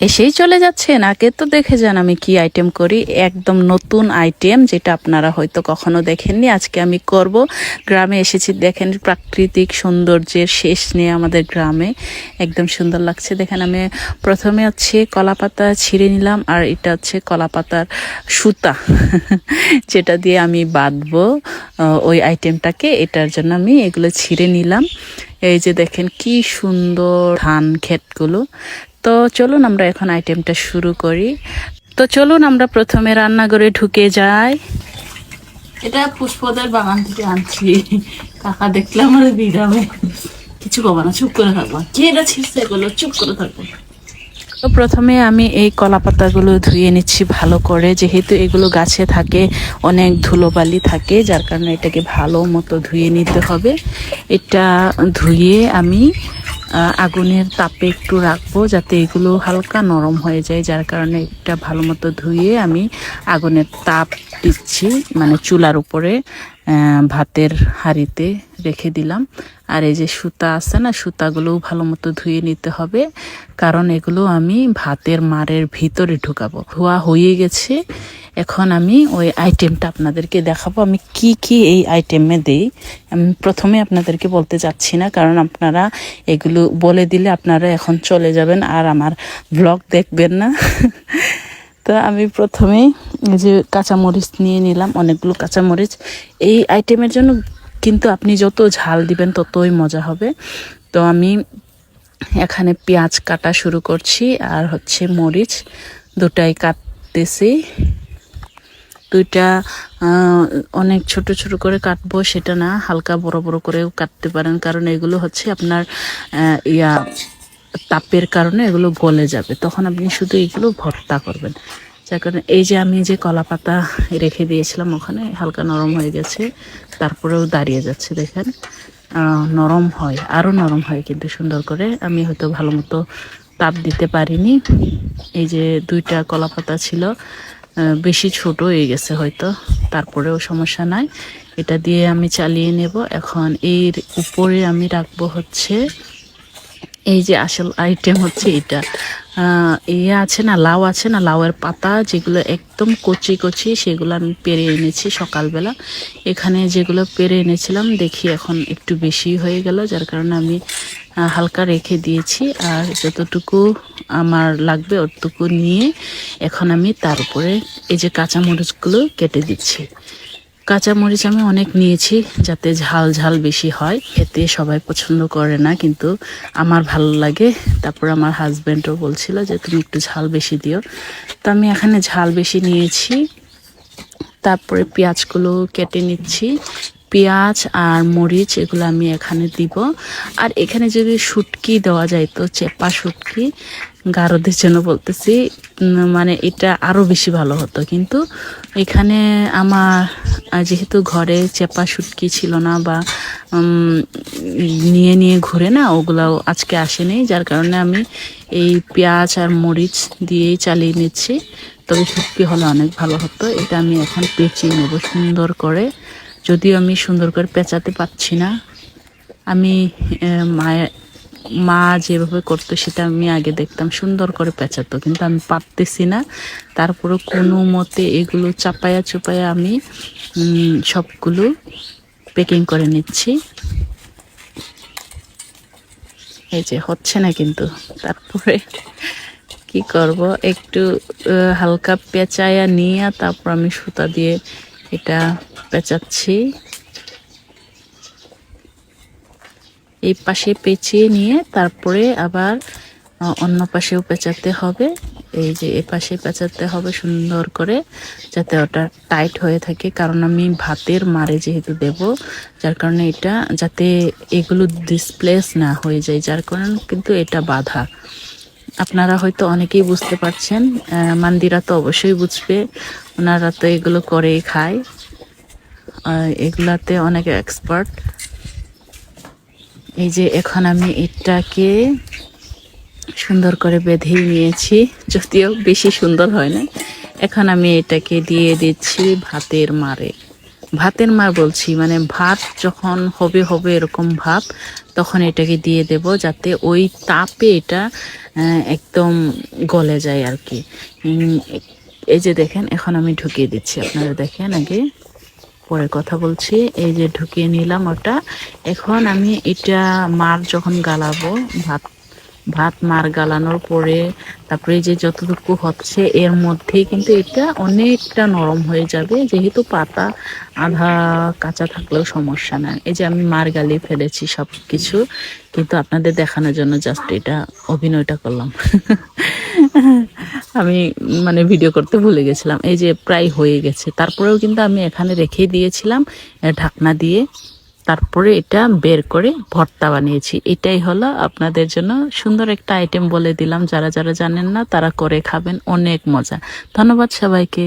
এসেই চলে যাচ্ছেন, আগে তো দেখে যান আমি কি আইটেম করি। একদম নতুন আইটেম, যেটা আপনারা হয়তো কখনো দেখেননি, আজকে আমি করব। গ্রামে এসেছি, দেখেন প্রাকৃতিক সৌন্দর্যের শেষ নেই আমাদের গ্রামে, একদম সুন্দর লাগছে। দেখেন আমি প্রথমে হচ্ছে কলা পাতা ছিঁড়ে নিলাম, আর এটা হচ্ছে কলা পাতার সুতা যেটা দিয়ে আমি বাঁধবো ওই আইটেমটাকে। এটার জন্য আমি এগুলো ছিঁড়ে নিলাম। এই যে দেখেন কি সুন্দর ধান ক্ষেতগুলো। তো চলুন আমরা এখন আইটেমটা শুরু করি। তো চলুন আমরা প্রথমে রান্নাঘরে ঢুকে যাই। এটা পুষ্পদের বাগান থেকে আনছি, কাকা দেখলে আমার বিরামে কিছু কবা না, চুপ করে থাকবো। কে এটা ছিঁড়ছে এগুলো, চুপ করে থাকবো। তো প্রথমে আমি এই কলা পাতাগুলো ধুয়ে নিচ্ছি ভালো করে, যেহেতু এগুলো গাছে থাকে, অনেক ধুলোবালি থাকে, যার কারণে এটাকে ভালো মতো ধুয়ে নিতে হবে। এটা ধুয়ে আমি আগুনের তাপে একটু রাখবো, যাতে এগুলো হালকা নরম হয়ে যায়, যার কারণে এটা ভালো মতো ধুয়ে আমি আগুনের তাপ দিচ্ছি, মানে চুলার উপরে ভাতের হাঁড়িতে রেখে দিলাম। আর এই যে সুতা আছে না, সুতাগুলোও ভালো মতো ধুয়ে নিতে হবে, কারণ এগুলো আমি ভাতের মারের ভিতরে ঢুকাবো। ধোয়া হয়ে গেছে, এখন আমি ওই আইটেমটা আপনাদেরকে দেখাবো আমি কি কি এই আইটেমে দেই। আমি প্রথমে আপনাদেরকে বলতে যাচ্ছি না, কারণ আপনারা এগুলো বলে দিলে আপনারা এখন চলে যাবেন আর আমার ব্লগ দেখবেন না। তো আমি প্রথমে এই যে কাঁচামরিচ নিয়ে নিলাম, অনেকগুলো কাঁচামরিচ। এই আইটেমের জন্য কিন্তু আপনি যত ঝাল দিবেন ততই মজা হবে। তো আমি এখানে পেঁয়াজ কাটা শুরু করছি, আর হচ্ছে মরিচ দুটাই কাটতেছি। দুইটা অনেক ছোট ছোট করে কাটবো সেটা না, হালকা বড় বড় করেও কাটতে পারেন, কারণ এগুলো হচ্ছে আপনার তাপের কারণে এগুলো গলে যাবে, তখন আপনি শুধু এগুলো ভর্তা করবেন। যার কারণে এই যে আমি যে কলা পাতা রেখে দিয়েছিলাম ওখানে হালকা নরম হয়ে গেছে, তারপরেও দাঁড়িয়ে যাচ্ছে দেখেন। নরম হয়, আরও নরম হয় কিন্তু সুন্দর করে। আমি হয়তো ভালো মতো তাপ দিতে পারিনি। এই যে দুইটা কলা পাতা ছিল, বেশি ছোট হয়ে গেছে হয়তো, তারপরেও সমস্যা নাই, এটা দিয়ে আমি চালিয়ে নেব। এখন এর উপরে আমি রাখবো হচ্ছে এই যে আসল আইটেম হচ্ছে এটা, ইয়ে আছে না, লাউ আছে না, লাউয়ের পাতা যেগুলো একদম কচি কচি, সেগুলো আমি পেরে এনেছি সকালবেলা। এখানে যেগুলো পেরে এনেছিলাম দেখি এখন একটু বেশি হয়ে গেল, যার কারণে আমি হালকা রেখে দিয়েছি। আর যতটুকু আমার লাগবে অতটুকু নিয়ে এখন আমি তার উপরে এই যে কাঁচামরিচগুলো কেটে দিচ্ছি। কাঁচামরিচ আমি অনেক নিয়েছি, যাতে ঝাল ঝাল বেশি হয়। এতে সবাই পছন্দ করে না, কিন্তু আমার ভালো লাগে। তারপর আমার হাজব্যান্ডও বলছিল যে তুমি একটু ঝাল বেশি দিও, তো আমি এখানে ঝাল বেশি নিয়েছি। তারপরে পেঁয়াজগুলো কেটে নিচ্ছি, পেঁয়াজ আর মরিচ এগুলো আমি এখানে দিব। আর এখানে যদি শুটকি দেওয়া যায় তো চেপা শুটকি, গারদের জন্য বলতেছি, মানে এটা আরও বেশি ভালো হতো, কিন্তু এখানে আমার যেহেতু ঘরে চেপা শুটকি ছিল না, বা নিয়ে নিয়ে ঘুরে না, ওগুলাও আজকে আসেনি, যার কারণে আমি এই পেঁয়াজ আর মরিচ দিয়েই চালিয়ে নিচ্ছি। তবে শুটকি হলে অনেক ভালো হতো। এটা আমি এখন পেঁচিয়ে নেব সুন্দর করে, যদিও আমি সুন্দর করে পেঁচাতে পারছি না। আমি মা যেভাবে করতো সেটা আমি আগে দেখতাম, সুন্দর করে পেঁচাতো, কিন্তু আমি পারতেছি না। তারপরে কোনো মতে এগুলো চাপায়া চুপায়া আমি সবগুলো প্যাকিং করে নিচ্ছি। এই যে হচ্ছে না কিন্তু, তারপরে কি করব, একটু হালকা পেঁচায়া নিয়ে তারপর আমি সুতা দিয়ে এটা পেঁচাচ্ছি। এই পাশে পেঁচিয়ে নিয়ে তারপরে আবার অন্য পাশেও পেঁচাতে হবে। এই যে এ পাশে পেঁচাতে হবে সুন্দর করে, যাতে ওটা টাইট হয়ে থাকে, কারণ আমি ভাতের মারে যেহেতু দেব, যার কারণে এটা যাতে এগুলো ডিসপ্লেস না হয়ে যায়, যার কারণে কিন্তু এটা বাঁধা। আপনারা হয়তো অনেকেই বুঝতে পারছেন, মান্দিরা তো অবশ্যই বুঝবে, ওনারা তো এগুলো করেই খায়, এগুলাতে অনেক এক্সপার্ট। এই যে এখন আমি এটাকে সুন্দর করে বেঁধে নিয়েছি, যদিও বেশি সুন্দর হয় না। এখন আমি এটাকে দিয়ে দিচ্ছি ভাতের মারে, ভাতের মার বলছি, মানে ভাত যখন হবে হবে এরকম ভাব, তখন এটাকে দিয়ে দেব যাতে ওই তাপে এটা একদম গলে যায় আর কি। এই যে দেখেন, এখন আমি ঢুকিয়ে দিচ্ছি, আপনারা দেখেন, আগে পরে কথা বলছি। এই যে ঢুকিয়ে নিলাম ওটা। এখন আমি এটা মার যখন গালাবো, ভাত ভাত মার গালানোর পরে তারপরে যে যতটুকু হচ্ছে এর মধ্যেই কিন্তু এটা অনেকটা নরম হয়ে যাবে, যেহেতু পাতা আধা কাঁচা থাকলেও সমস্যা না। এই যে আমি মার গালিয়ে ফেলেছি সব কিছু, কিন্তু আপনাদের দেখানোর জন্য জাস্ট এটা অভিনয়টা করলাম। আমি মানে ভিডিও করতে ভুলে গেছিলাম। এই যে প্রায় হয়ে গেছে, তারপরেও কিন্তু আমি এখানে রেখে দিয়েছিলাম ঢাকনা দিয়ে। তারপরে এটা বের করে ভর্তা বানিয়েছি। এটাই হলো আপনাদের জন্য সুন্দর একটা আইটেম বলে দিলাম, যারা যারা জানেন না তারা করে খাবেন, অনেক মজা। ধন্যবাদ সবাইকে।